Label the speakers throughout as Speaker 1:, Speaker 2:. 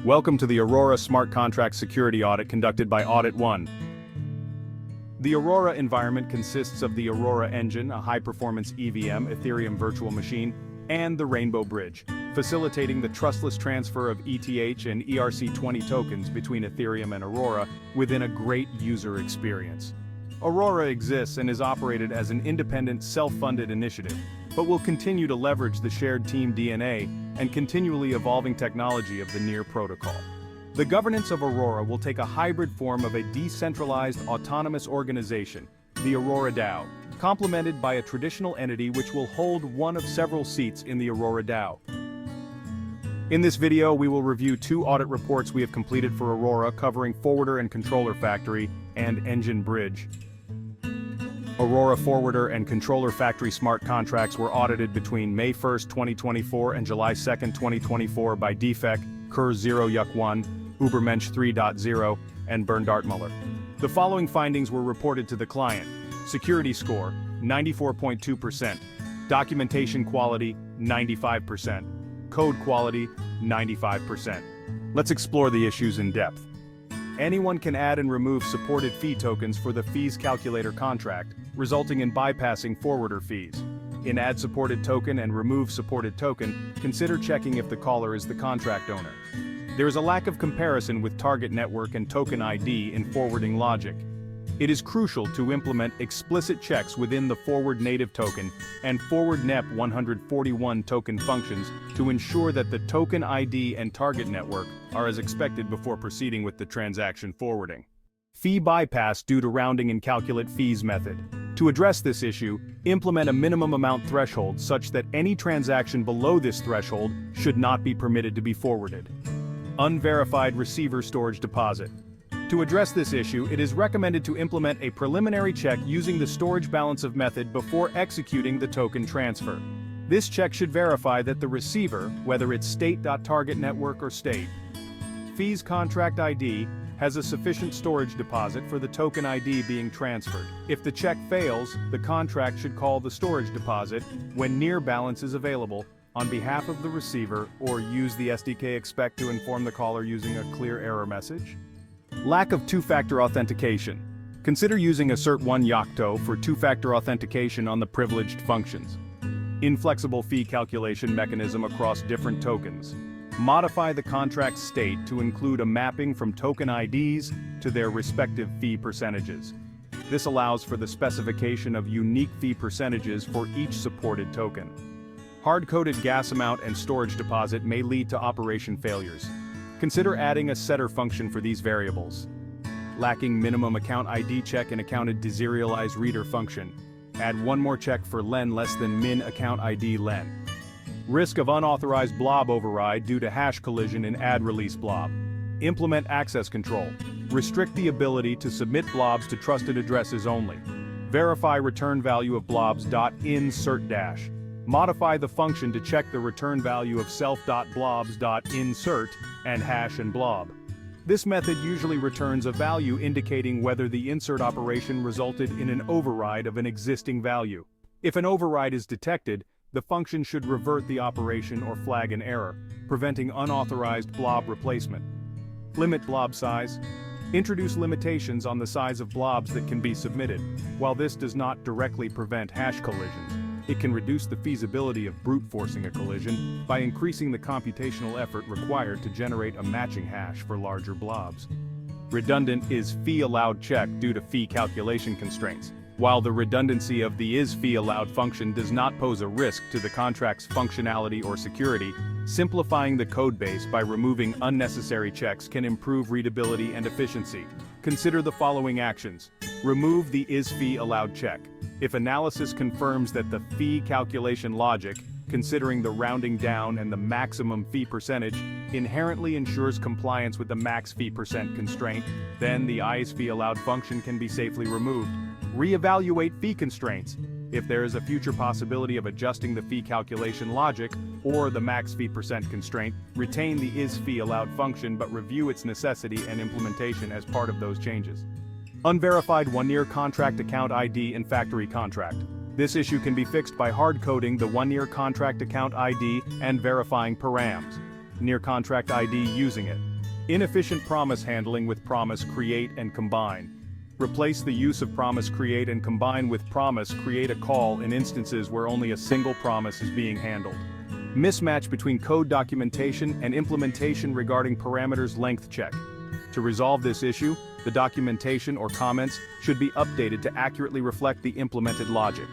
Speaker 1: Welcome to the Aurora Smart Contract Security Audit conducted by AuditOne. The Aurora environment consists of the Aurora engine, a high-performance EVM Ethereum virtual machine, and the Rainbow Bridge, facilitating the trustless transfer of ETH and ERC20 tokens between Ethereum and Aurora within a great user experience. Aurora exists and is operated as an independent, self-funded initiative, but will continue to leverage the shared team DNA and continually evolving technology of the NEAR protocol. The governance of Aurora will take a hybrid form of a decentralized autonomous organization, the Aurora DAO, complemented by a traditional entity which will hold one of several seats in the Aurora DAO. In this video, we will review 2 audit reports we have completed for Aurora covering Forwarder and Controller Factory and Engine Bridge. Aurora Forwarder and Controller Factory smart contracts were audited between May 1, 2024 and July 2, 2024 by Defect, Kur0Yuk1, Ubermensch 3.0, and Bernd-Dartmüller. The following findings were reported to the client. Security score, 94.2%. Documentation quality, 95%. Code quality, 95%. Let's explore the issues in depth. Anyone can add and remove supported fee tokens for the fees calculator contract, resulting in bypassing forwarder fees. In Add Supported Token and Remove Supported Token, consider checking if the caller is the contract owner. There is a lack of comparison with target network and token ID in forwarding logic. It is crucial to implement explicit checks within the forward native token and forward NEP 141 token functions to ensure that the token ID and target network are as expected before proceeding with the transaction forwarding. Fee bypass due to rounding and calculate fees method. To address this issue, implement a minimum amount threshold such that any transaction below this threshold should not be permitted to be forwarded. Unverified receiver storage deposit. To address this issue, it is recommended to implement a preliminary check using the storage balance of method before executing the token transfer. This check should verify that the receiver, whether it's state.targetNetwork or state, fees contract ID, has a sufficient storage deposit for the token ID being transferred. If the check fails, the contract should call the storage deposit when near balance is available on behalf of the receiver or use the SDK expect to inform the caller using a clear error message. Lack of two-factor authentication. Consider using Assert1 Yocto for two-factor authentication on the privileged functions. Inflexible fee calculation mechanism across different tokens. Modify the contract state to include a mapping from token IDs to their respective fee percentages. This allows for the specification of unique fee percentages for each supported token. Hard-coded gas amount and storage deposit may lead to operation failures. Consider adding a setter function for these variables. Lacking minimum account ID check and accounted deserialize reader function. Add one more check for len less than min account ID len. Risk of unauthorized blob override due to hash collision in add release blob. Implement access control. Restrict the ability to submit blobs to trusted addresses only. Verify return value of blobs.insert-. Modify the function to check the return value of self.blobs.insert and hash and blob. This method usually returns a value indicating whether the insert operation resulted in an override of an existing value. If an override is detected, the function should revert the operation or flag an error, preventing unauthorized blob replacement. Limit blob size. Introduce limitations on the size of blobs that can be submitted. While this does not directly prevent hash collisions, it can reduce the feasibility of brute forcing a collision by increasing the computational effort required to generate a matching hash for larger blobs. Redundant is fee allowed check due to fee calculation constraints. While the redundancy of the is fee allowed function does not pose a risk to the contract's functionality or security, simplifying the codebase by removing unnecessary checks can improve readability and efficiency. Consider the following actions. Remove the is fee allowed check. If analysis confirms that the fee calculation logic, considering the rounding down and the maximum fee percentage, inherently ensures compliance with the max fee percent constraint, then the is fee allowed function can be safely removed. Reevaluate fee constraints. If there is a future possibility of adjusting the fee calculation logic or the max fee percent constraint, retain the is fee allowed function but review its necessity and implementation as part of those changes. Unverified one-year contract account ID in factory contract. This issue can be fixed by hard-coding the one-year contract account ID and verifying params. Near contract ID using it. Inefficient promise handling with promise create and combine. Replace the use of promise create and combine with promise create a call in instances where only a single promise is being handled. Mismatch between code documentation and implementation regarding parameters length check. To resolve this issue, the documentation or comments should be updated to accurately reflect the implemented logic.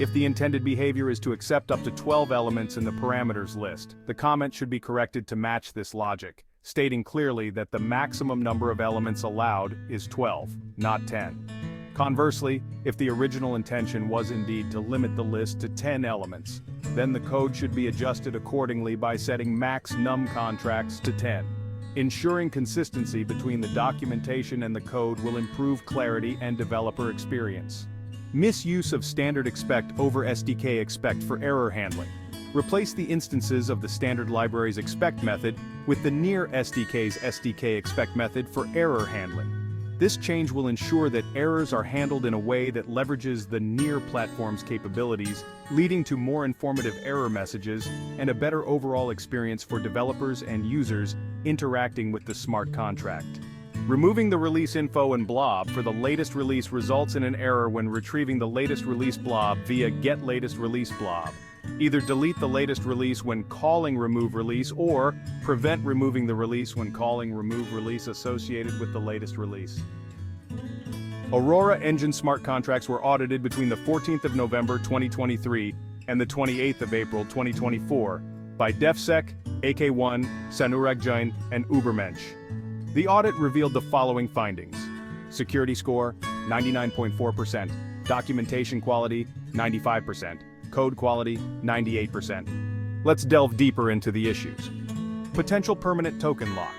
Speaker 1: If the intended behavior is to accept up to 12 elements in the parameters list, the comment should be corrected to match this logic, stating clearly that the maximum number of elements allowed is 12, not 10. Conversely, if the original intention was indeed to limit the list to 10 elements, then the code should be adjusted accordingly by setting max num contracts to 10. Ensuring consistency between the documentation and the code will improve clarity and developer experience. Misuse of standard expect over SDK expect for error handling. Replace the instances of the standard library's expect method with the near SDK's SDK expect method for error handling. This change will ensure that errors are handled in a way that leverages the near platform's capabilities, leading to more informative error messages and a better overall experience for developers and users interacting with the smart contract. Removing the release info and blob for the latest release results in an error when retrieving the latest release blob via getLatestReleaseBlob. Either delete the latest release when calling remove release or prevent removing the release when calling remove release associated with the latest release. Aurora Engine smart contracts were audited between the 14th of November 2023 and the 28th of April 2024 by DefSec, AK1, Sanuragjain, and Ubermensch. The audit revealed the following findings. Security score, 99.4%. Documentation quality, 95%. Code quality, 98%. Let's delve deeper into the issues. Potential permanent token lock.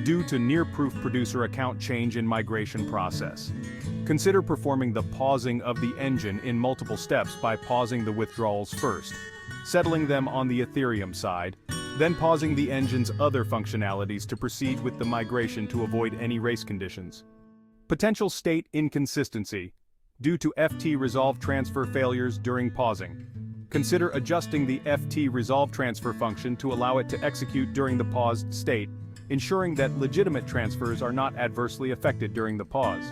Speaker 1: Due to near-proof producer account change in migration process. Consider performing the pausing of the engine in multiple steps by pausing the withdrawals first, settling them on the Ethereum side, then pausing the engine's other functionalities to proceed with the migration to avoid any race conditions. Potential state inconsistency. Due to FT resolve transfer failures during pausing. Consider adjusting the FT resolve transfer function to allow it to execute during the paused state, ensuring that legitimate transfers are not adversely affected during the pause.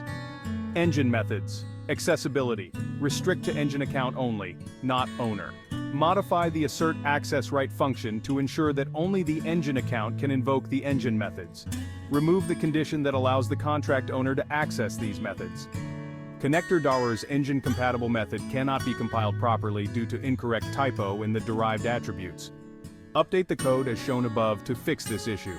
Speaker 1: Engine methods. Accessibility. Restrict to engine account only, not owner. Modify the assert access right function to ensure that only the engine account can invoke the engine methods. Remove the condition that allows the contract owner to access these methods. Connector DAWR's engine-compatible method cannot be compiled properly due to incorrect typo in the derived attributes. Update the code as shown above to fix this issue.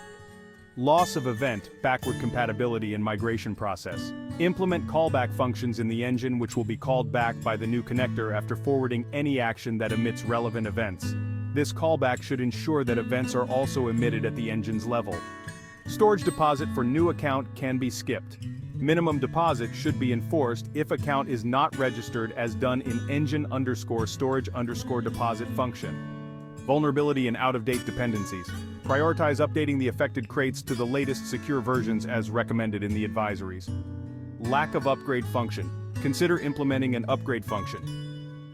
Speaker 1: Loss of event, backward compatibility in migration process. Implement callback functions in the engine which will be called back by the new connector after forwarding any action that emits relevant events. This callback should ensure that events are also emitted at the engine's level. Storage deposit for new account can be skipped. Minimum deposit should be enforced if account is not registered as done in engine_storage_deposit function. Vulnerability and out-of-date dependencies. Prioritize updating the affected crates to the latest secure versions as recommended in the advisories. Lack of upgrade function. Consider implementing an upgrade function.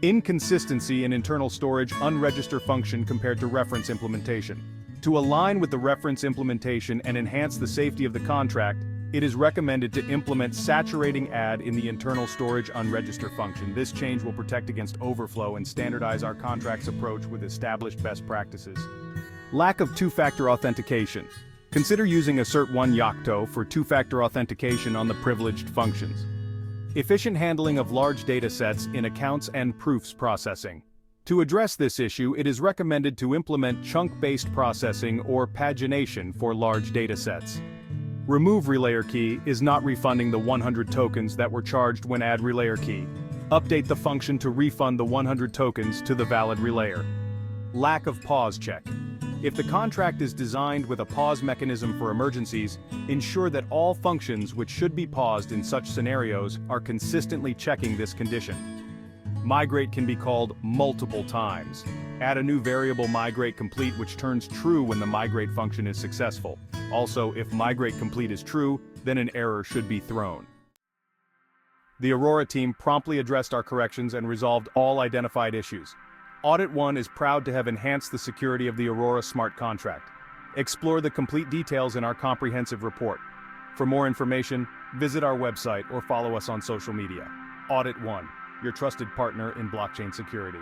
Speaker 1: Inconsistency in internal storage unregister function compared to reference implementation. To align with the reference implementation and enhance the safety of the contract, it is recommended to implement saturating add in the internal storage unregister function. This change will protect against overflow and standardize our contract's approach with established best practices. Lack of two-factor authentication. Consider using Assert1 Yocto for two-factor authentication on the privileged functions. Efficient handling of large data sets in accounts and proofs processing. To address this issue, it is recommended to implement chunk-based processing or pagination for large data sets. Remove relayer key is not refunding the 100 tokens that were charged when add relayer key. Update the function to refund the 100 tokens to the valid relayer. Lack of pause check. If the contract is designed with a pause mechanism for emergencies, ensure that all functions which should be paused in such scenarios are consistently checking this condition. Migrate can be called multiple times. Add a new variable migrate complete which turns true when the migrate function is successful. Also, if migrate complete is true, then an error should be thrown. The Aurora team promptly addressed our corrections and resolved all identified issues. AuditOne is proud to have enhanced the security of the Aurora smart contract. Explore the complete details in our comprehensive report. For more information, visit our website or follow us on social media. AuditOne, your trusted partner in blockchain security.